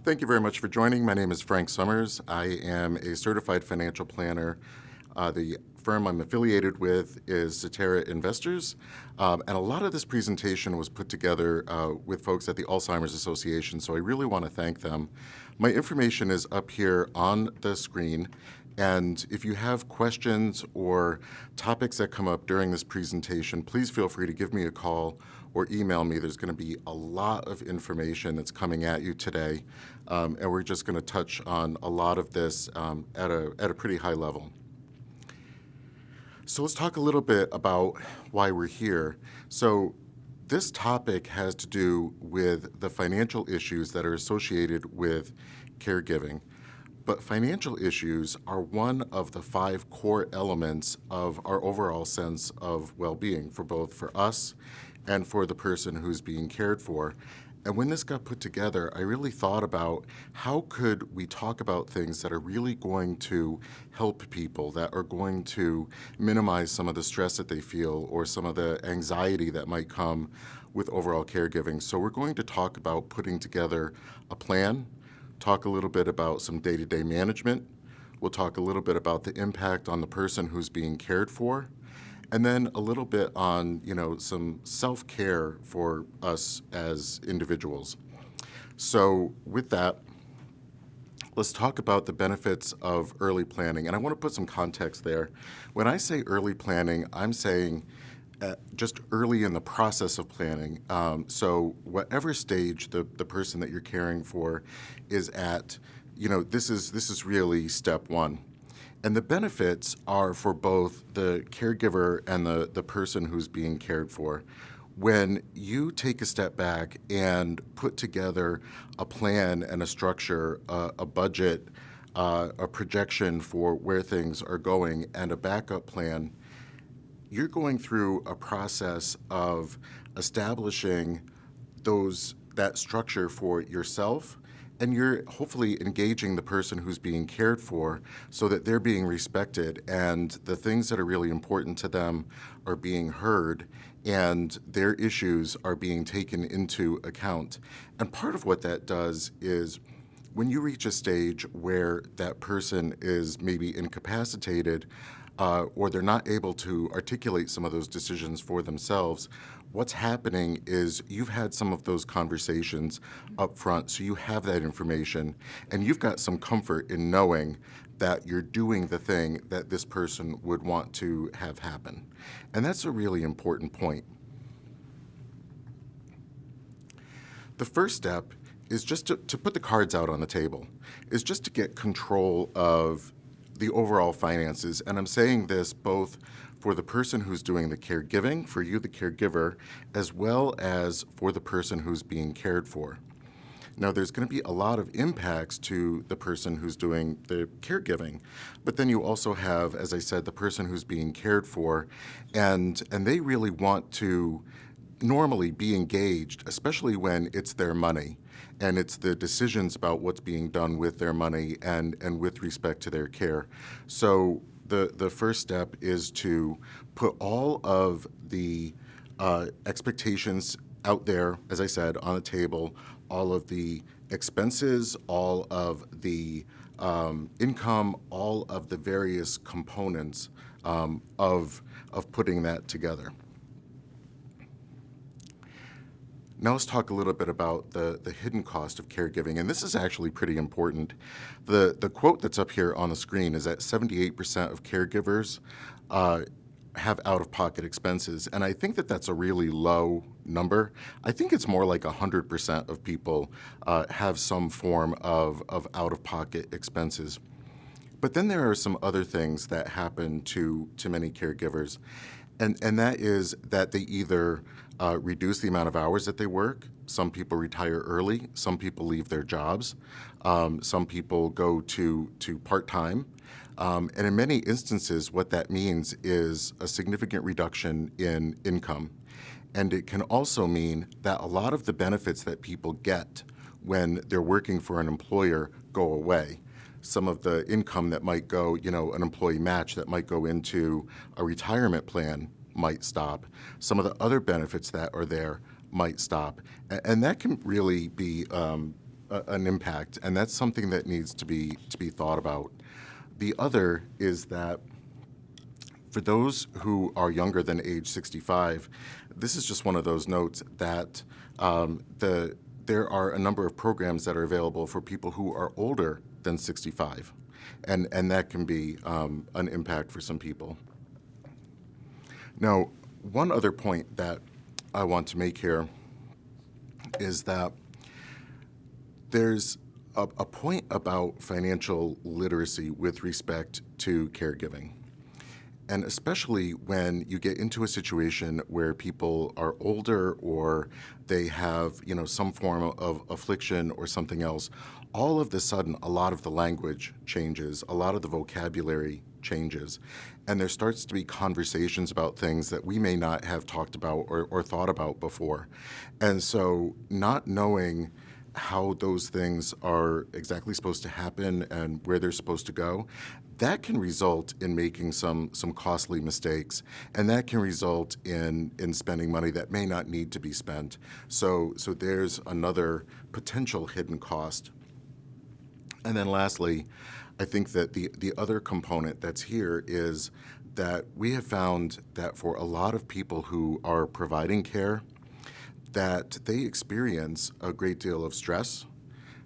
Thank you very much for joining. My name is Frank Summers. I am a certified financial planner. The firm I'm affiliated with is Cetera Investors, and a lot of this presentation was put together with folks at the Alzheimer's Association, so I really want to thank them. My information is up here on the screen, and if you have questions or topics that come up during this presentation, please feel free to give me a call or email me. There's going to be a lot of information that's coming at you today, and we're just going to touch on a lot of this at a pretty high level. So let's talk a little bit about why we're here. So this topic has to do with the financial issues that are associated with caregiving. But financial issues are one of the 5 core elements of our overall sense of well-being for both for us and for the person who's being cared for. And when this got put together, I really thought about how could we talk about things that are really going to help people, that are going to minimize some of the stress that they feel or some of the anxiety that might come with overall caregiving. So we're going to talk about putting together a plan, talk a little bit about some day-to-day management. We'll talk a little bit about the impact on the person who's being cared for, and then a little bit on, some self-care for us as individuals. So with that, let's talk about the benefits of early planning. And I want to put some context there. When I say early planning, I'm saying just early in the process of planning. So whatever stage the person that you're caring for is at, this is really step one. And the benefits are for both the caregiver and the person who's being cared for. When you take a step back and put together a plan and a structure, a budget, a projection for where things are going, and a backup plan, you're going through a process of establishing that structure for yourself, and you're hopefully engaging the person who's being cared for so that they're being respected and the things that are really important to them are being heard and their issues are being taken into account. And part of what that does is when you reach a stage where that person is maybe incapacitated or they're not able to articulate some of those decisions for themselves, what's happening is you've had some of those conversations up front, so you have that information, and you've got some comfort in knowing that you're doing the thing that this person would want to have happen. And that's a really important point. The first step is just to put the cards out on the table, is just to get control of the overall finances. And I'm saying this both for the person who's doing the caregiving, for you, the caregiver, as well as for the person who's being cared for. Now, there's going to be a lot of impacts to the person who's doing the caregiving, but then you also have, as I said, the person who's being cared for, and they really want to normally be engaged, especially when it's their money and it's the decisions about what's being done with their money and with respect to their care. So the first step is to put all of the expectations out there, as I said, on the table, all of the expenses, all of the income, all of the various components of putting that together. Now let's talk a little bit about the hidden cost of caregiving, and this is actually pretty important. The quote that's up here on the screen is that 78% of caregivers have out-of-pocket expenses, and I think that that's a really low number. I think it's more like 100% of people have some form of out-of-pocket expenses. But then there are some other things that happen to many caregivers, and that is that they either reduce the amount of hours that they work. Some people retire early. Some people leave their jobs. Some people go to part-time. And in many instances, what that means is a significant reduction in income. And it can also mean that a lot of the benefits that people get when they're working for an employer go away. Some of the income that might go, an employee match that might go into a retirement plan might stop. Some of the other benefits that are there might stop. And that can really be an impact, and that's something that needs to be thought about. The other is that for those who are younger than age 65, this is just one of those notes that there are a number of programs that are available for people who are older than 65, and that can be an impact for some people. Now, one other point that I want to make here is that there's a point about financial literacy with respect to caregiving. And especially when you get into a situation where people are older or they have, some form of affliction or something else, all of a sudden, a lot of the language changes, a lot of the vocabulary changes, and there starts to be conversations about things that we may not have talked about or thought about before. And so not knowing how those things are exactly supposed to happen and where they're supposed to go, that can result in making some costly mistakes, and that can result in spending money that may not need to be spent. So there's another potential hidden cost. And then lastly, I think that the other component that's here is that we have found that for a lot of people who are providing care, that they experience a great deal of stress.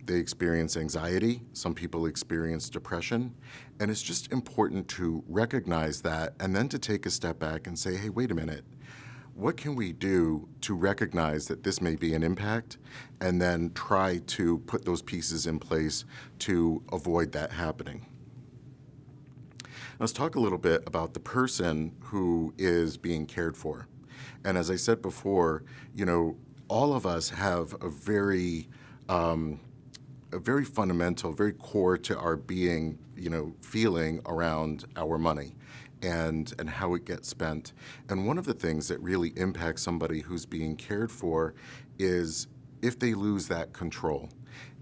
They experience anxiety. Some people experience depression. And it's just important to recognize that and then to take a step back and say, hey, wait a minute. What can we do to recognize that this may be an impact and then try to put those pieces in place to avoid that happening? Let's talk a little bit about the person who is being cared for. And as I said before, all of us have a very fundamental, very core to our being, feeling around our money and how it gets spent. And one of the things that really impacts somebody who's being cared for is if they lose that control.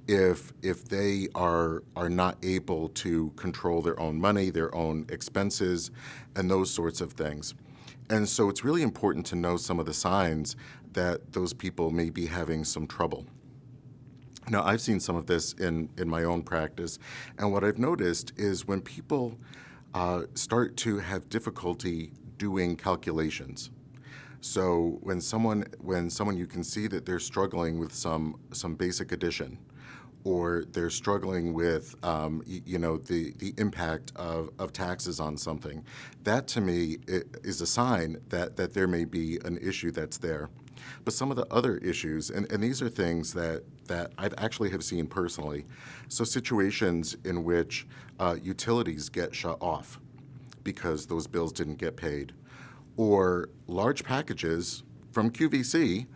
If they are not able to control their own money, their own expenses, and those sorts of things. And so it's really important to know some of the signs that those people may be having some trouble. Now, I've seen some of this in my own practice, and what I've noticed is when people start to have difficulty doing calculations. So when someone you can see that they're struggling with some basic addition, or they're struggling with the impact of taxes on something, that to me is a sign that there may be an issue that's there. But some of the other issues, and these are things that I've actually have seen personally, so situations in which utilities get shut off because those bills didn't get paid, or large packages from QVC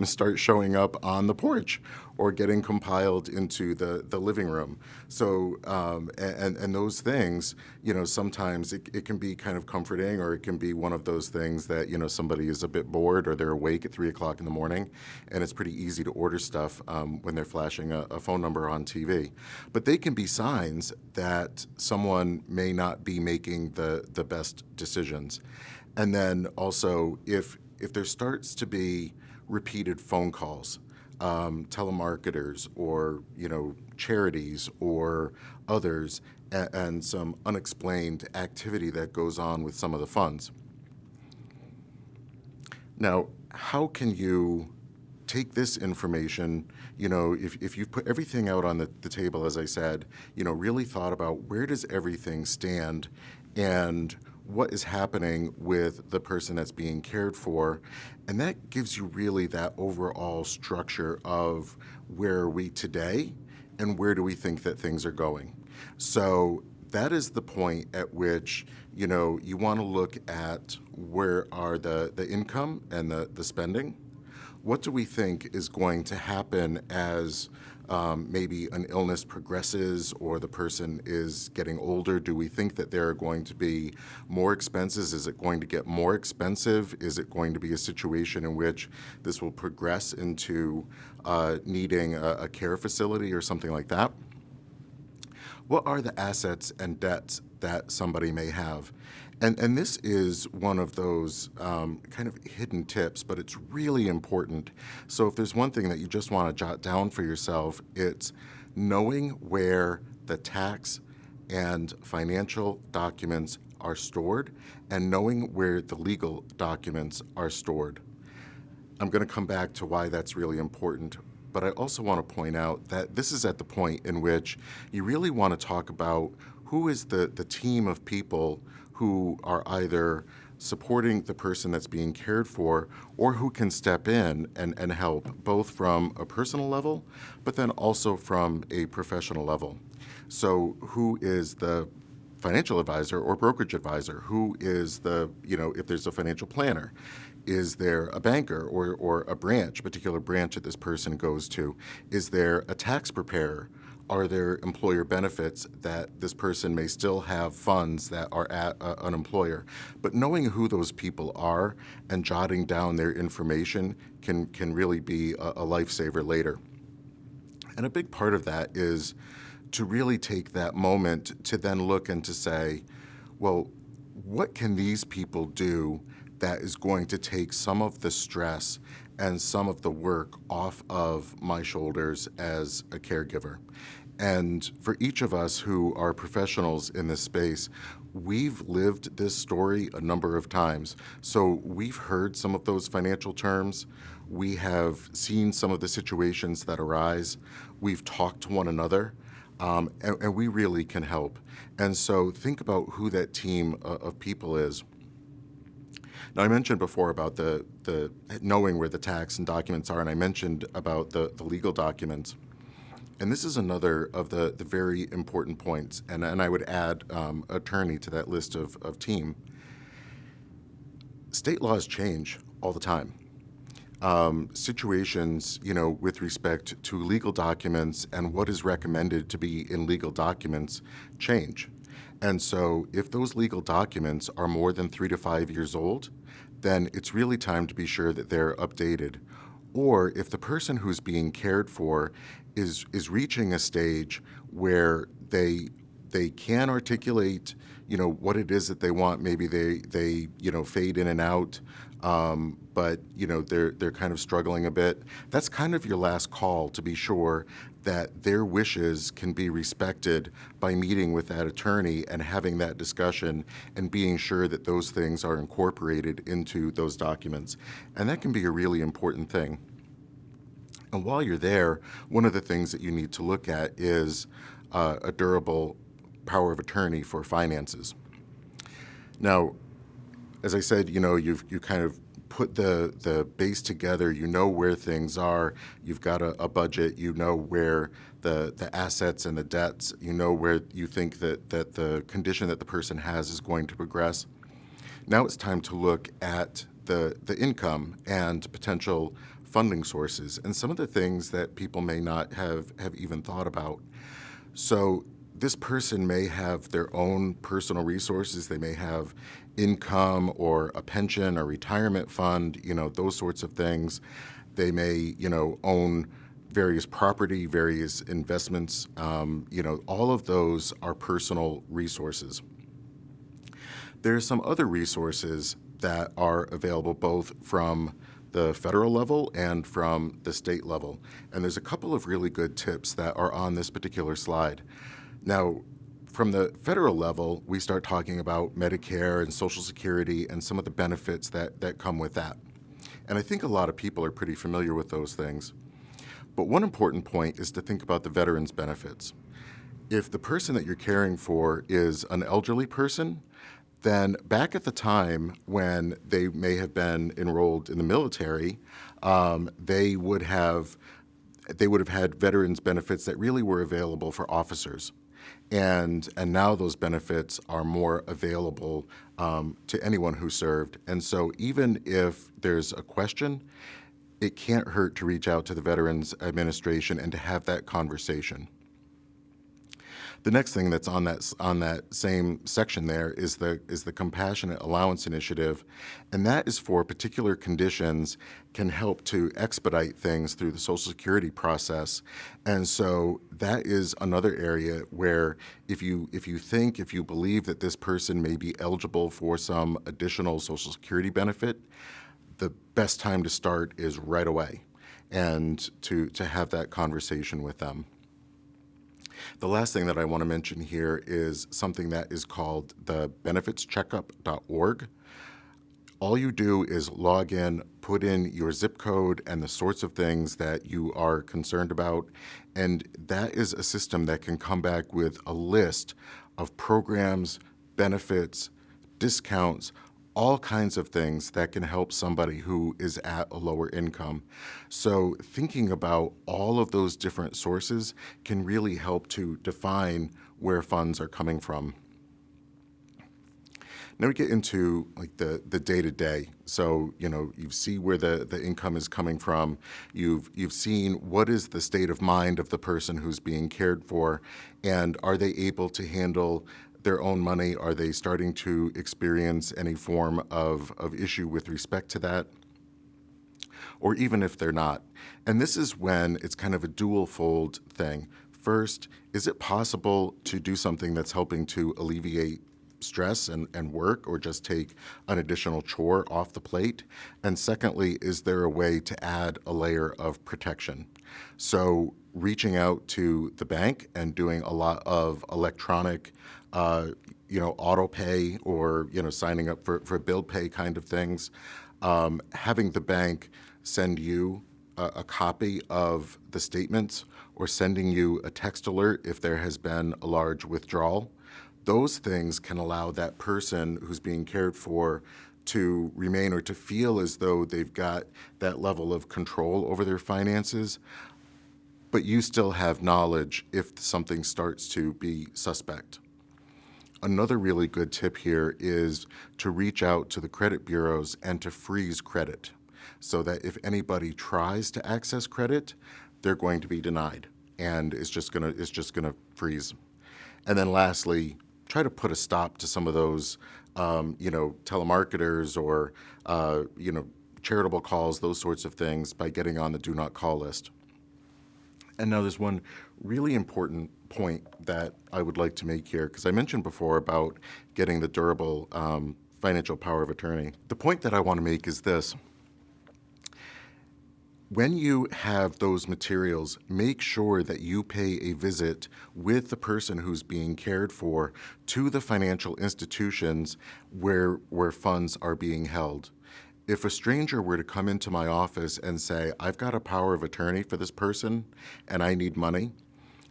start showing up on the porch or getting compiled into the living room. So, and those things, sometimes it can be kind of comforting, or it can be one of those things that, somebody is a bit bored or they're awake at 3 o'clock in the morning, and it's pretty easy to order stuff when they're flashing a phone number on TV. But they can be signs that someone may not be making the best decisions. And then also, if there starts to be repeated phone calls, telemarketers or charities or others, and some unexplained activity that goes on with some of the funds. Now, how can you take this information, if you've put everything out on the table, as I said, really thought about where does everything stand and what is happening with the person that's being cared for, and that gives you really that overall structure of where are we today and where do we think that things are going. So that is the point at which you want to look at where are the income and the spending. What do we think is going to happen as maybe an illness progresses or the person is getting older? Do we think that there are going to be more expenses? Is it going to get more expensive? Is it going to be a situation in which this will progress into needing a care facility or something like that? What are the assets and debts that somebody may have? And this is one of those kind of hidden tips, but it's really important. So if there's one thing that you just want to jot down for yourself, it's knowing where the tax and financial documents are stored and knowing where the legal documents are stored. I'm going to come back to why that's really important, but I also want to point out that this is at the point in which you really want to talk about who is the team of people who are either supporting the person that's being cared for or who can step in and help, both from a personal level, but then also from a professional level. So who is the financial advisor or brokerage advisor? Who is if there's a financial planner? Is there a banker or a particular branch that this person goes to? Is there a tax preparer? Are there employer benefits that this person may still have funds that are at an employer? But knowing who those people are and jotting down their information can really be a lifesaver later. And a big part of that is to really take that moment to then look and to say, well, what can these people do that is going to take some of the stress and some of the work off of my shoulders as a caregiver? And for each of us who are professionals in this space, we've lived this story a number of times. So we've heard some of those financial terms. We have seen some of the situations that arise. We've talked to one another, and we really can help. And so think about who that team of people is. Now, I mentioned before about the knowing where the tax and documents are, and I mentioned about the legal documents. And this is another of the very important points, and I would add attorney to that list of team. State laws change all the time. Situations, with respect to legal documents and what is recommended to be in legal documents change. And so if those legal documents are more than 3 to 5 years old, then it's really time to be sure that they're updated. Or if the person who's being cared for is reaching a stage where they can articulate, what it is that they want. Maybe they fade in and out, but they're kind of struggling a bit. That's kind of your last call to be sure that their wishes can be respected by meeting with that attorney and having that discussion and being sure that those things are incorporated into those documents. And that can be a really important thing. And while you're there, one of the things that you need to look at is a durable power of attorney for finances. Now, as I said, you kind of put the base together. You know where things are. You've got a budget. You know where the assets and the debts. You know where you think that the condition that the person has is going to progress. Now it's time to look at the income and potential funding sources and some of the things that people may not have even thought about. So this person may have their own personal resources. They may have income or a pension or retirement fund, those sorts of things. They may, own various property, various investments. All of those are personal resources. There are some other resources that are available both from the federal level and from the state level. And there's a couple of really good tips that are on this particular slide. Now, from the federal level, we start talking about Medicare and Social Security and some of the benefits that come with that. And I think a lot of people are pretty familiar with those things. But one important point is to think about the veterans' benefits. If the person that you're caring for is an elderly person, then back at the time when they may have been enrolled in the military, they would have had veterans benefits that really were available for officers. And now those benefits are more available to anyone who served. And so even if there's a question, it can't hurt to reach out to the Veterans Administration and to have that conversation. The next thing that's on that same section there is the Compassionate Allowance Initiative, and that is for particular conditions can help to expedite things through the Social Security process. And so that is another area where if you believe that this person may be eligible for some additional Social Security benefit, the best time to start is right away and to have that conversation with them. The last thing that I want to mention here is something that is called the benefitscheckup.org. All you do is log in, put in your zip code and the sorts of things that you are concerned about, and that is a system that can come back with a list of programs, benefits, discounts, all kinds of things that can help somebody who is at a lower income. So thinking about all of those different sources can really help to define where funds are coming from. Now we get into like the day-to-day. So, you see where the income is coming from. You've seen what is the state of mind of the person who's being cared for, and are they able to handle their own money? Are they starting to experience any form of issue with respect to that? Or even if they're not. And this is when it's kind of a dual-fold thing. First, is it possible to do something that's helping to alleviate stress and work, or just take an additional chore off the plate? And secondly, is there a way to add a layer of protection? So reaching out to the bank and doing a lot of electronic auto pay, or signing up for bill pay kind of things, having the bank send you a copy of the statements, or sending you a text alert if there has been a large withdrawal. Those things can allow that person who's being cared for to remain, or to feel as though they've got that level of control over their finances, but you still have knowledge if something starts to be suspect. Another really good tip here is to reach out to the credit bureaus and to freeze credit, so that if anybody tries to access credit, they're going to be denied, and it's just gonna freeze. And then lastly, try to put a stop to some of those, telemarketers or, charitable calls, those sorts of things, by getting on the do not call list. And now there's one really important point that I would like to make here, because I mentioned before about getting the durable financial power of attorney. The point that I want to make is this. When you have those materials, make sure that you pay a visit with the person who's being cared for to the financial institutions where funds are being held. If a stranger were to come into my office and say, I've got a power of attorney for this person and I need money,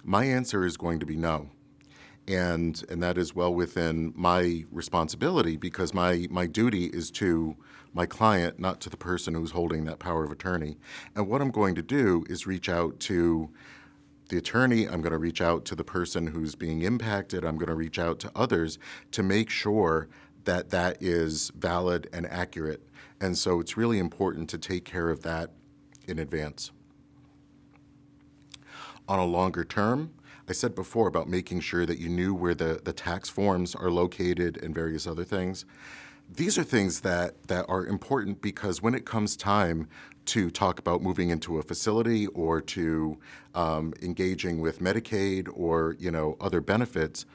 my answer is going to be no. And that is well within my responsibility, because my duty is to my client, not to the person who's holding that power of attorney. And what I'm going to do is reach out to the attorney, I'm going to reach out to the person who's being impacted, I'm going to reach out to others to make sure that that is valid and accurate. And so it's really important to take care of that in advance. On a longer term, I said before about making sure that you knew where the tax forms are located and various other things. These are things that are important, because when it comes time to talk about moving into a facility, or to engaging with Medicaid or other benefits,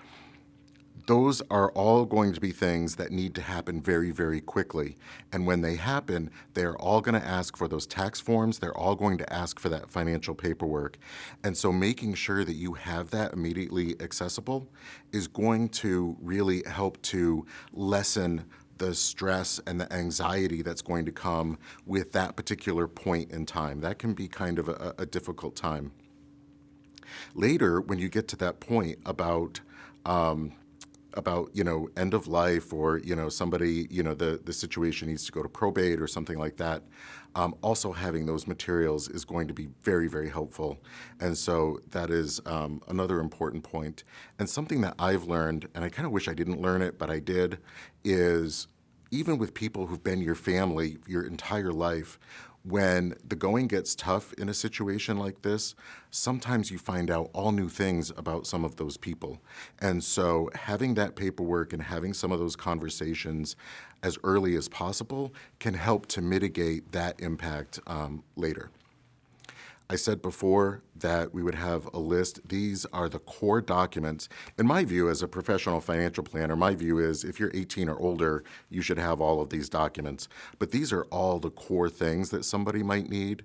those are all going to be things that need to happen very, very quickly. And when they happen, they're all going to ask for those tax forms. They're all going to ask for that financial paperwork. And so making sure that you have that immediately accessible is going to really help to lessen the stress and the anxiety that's going to come with that particular point in time. That can be kind of a difficult time. Later, when you get to that point about end of life, or somebody, the situation needs to go to probate or something like that, also having those materials is going to be very, very helpful. And so that is another important point. And something that I've learned, and I kind of wish I didn't learn it, but I did, is even with people who've been your family your entire life, When the going gets tough in a situation like this, sometimes you find out all new things about some of those people. And so having that paperwork and having some of those conversations as early as possible can help to mitigate that impact later. I said before that we would have a list. These are the core documents. In my view, as a professional financial planner, my view is if you're 18 or older, you should have all of these documents. But these are all the core things that somebody might need.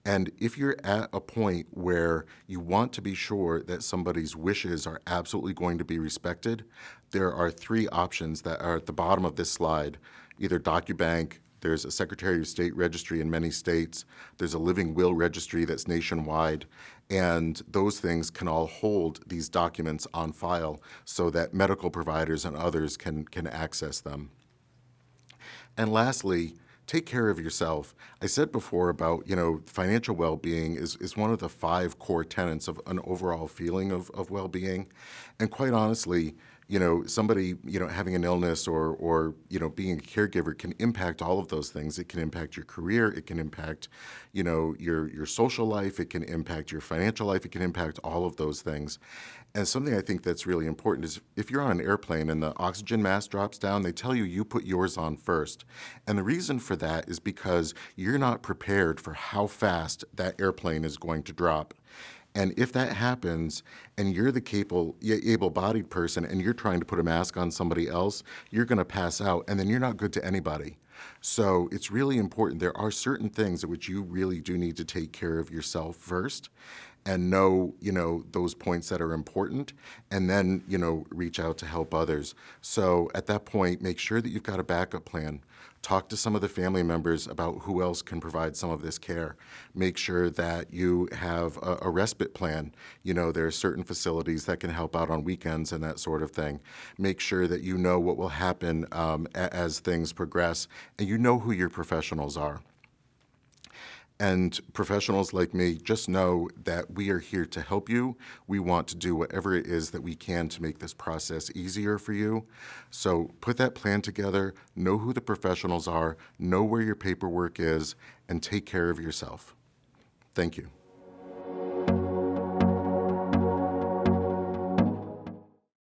And if you're at a point where you want to be sure that somebody's wishes are absolutely going to be respected, there are three options that are at the bottom of this slide, either DocuBank. There's a Secretary of State registry in many states. There's a living will registry that's nationwide. And those things can all hold these documents on file so that medical providers and others can access them. And lastly, take care of yourself. I said before about, financial well-being is one of the 5 core tenets of an overall feeling of well-being. And quite honestly, somebody, having an illness or being a caregiver can impact all of those things. It can impact your career. It can impact, your social life. It can impact your financial life. It can impact all of those things. And something I think that's really important is if you're on an airplane and the oxygen mask drops down, they tell you put yours on first. And the reason for that is because you're not prepared for how fast that airplane is going to drop. And if that happens and you're the able-bodied person and you're trying to put a mask on somebody else, you're going to pass out and then you're not good to anybody. So it's really important. There are certain things at which you really do need to take care of yourself first and know, those points that are important and then, reach out to help others. So at that point, make sure that you've got a backup plan. Talk to some of the family members about who else can provide some of this care. Make sure that you have a respite plan. There are certain facilities that can help out on weekends and that sort of thing. Make sure that you know what will happen as things progress and you know who your professionals are. And professionals like me, just know that we are here to help you. We want to do whatever it is that we can to make this process easier for you. So put that plan together, know who the professionals are, know where your paperwork is, and take care of yourself. Thank you.